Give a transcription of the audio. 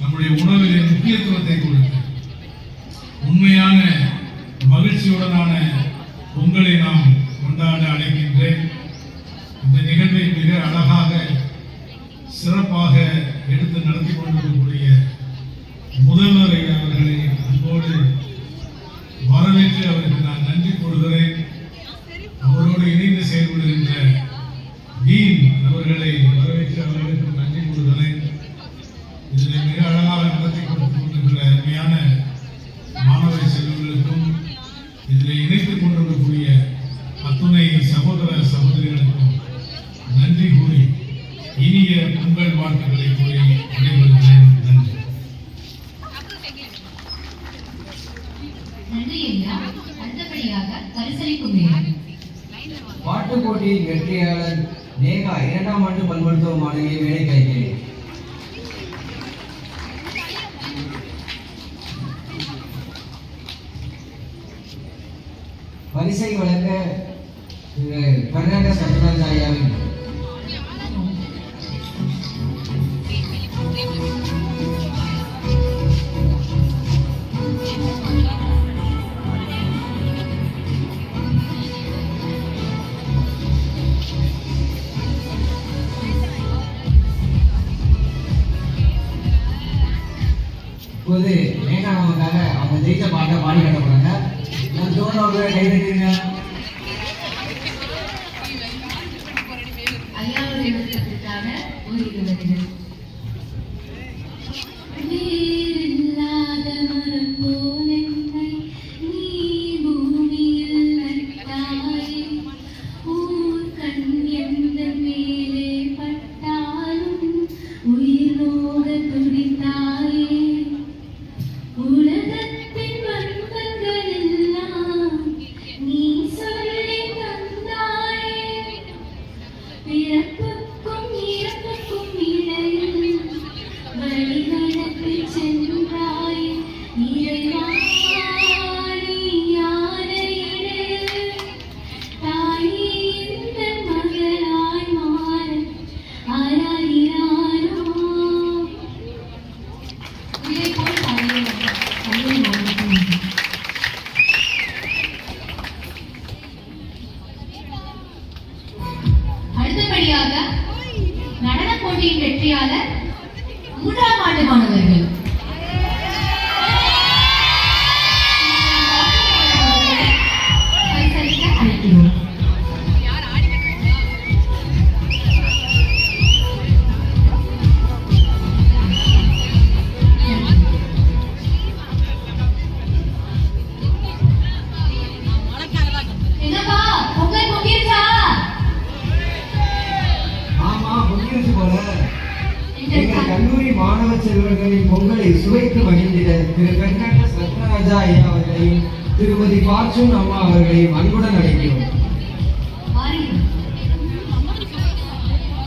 நம்முடைய உணவிலே முக்கியத்துவத்தை கொடுத்து உண்மையான மகிழ்ச்சியுடனான பொங்கலை நாம் கொண்டாட அழைக்கின்றேன். இந்த நிகழ்வை மிக அழகாக சிறப்பாக எடுத்து நடத்தி கொண்டிருக்கக்கூடிய முதல்வர் அவர்களை அன்போடு வரவேற்று அவருக்கு நான் நன்றி கூறுகிறேன். அவரோடு இணைந்து செயல்படுகின்ற டீன் அவர்களை வரவேற்று அவர்களுக்கு நன்றி கூறுகிறேன். இதில் மிக அழகாக நடத்தி கொடுத்துக் கொண்டிருக்கிற அருமையான மாணவ செல்வங்களுக்கும் இதில் இணைத்துக் கொண்டிருக்கக்கூடிய அத்துணை சகோதர சகோதரிகளுக்கும் நன்றி கூறி இனிய பொங்கல் வாழ்த்துக்களை கூறி விடைபெறுகிறேன். நன்றி. அடுத்தபடியாக பரிசளிக்கும் பாட்டு போட்டியின் வெற்றியாளர் நேகா 2ஆம் ஆண்டு பல் மருத்துவ மாணவியை வேலை கிடைக்கிறேன். பரிசை வழங்க கர்நாடக சட்டராஜாயாவின் இப்போது மேகா நமக்காக அவங்க ஜெயிச்ச பாட்டை பாடி கட்ட போறாங்க. நான் ஜோனோட கைதட்டுங்க. ஐயாவுக்கான ஒரு இது நடன போட்டியின் வெற்றியாளர் 3ஆம் ஆண்டு மாணவர்கள். எங்கள் கல்லூரி மாணவ செல்வர்களின் பொங்கலை சுவைத்து மகிழ்ந்திட திரு கர்நாடக சத்யராஜா ஐயா அவர்களையும் திருமதி பார்ச்சூன் அம்மா அவர்களையும் அன்புடன் அழைக்கிறோம்.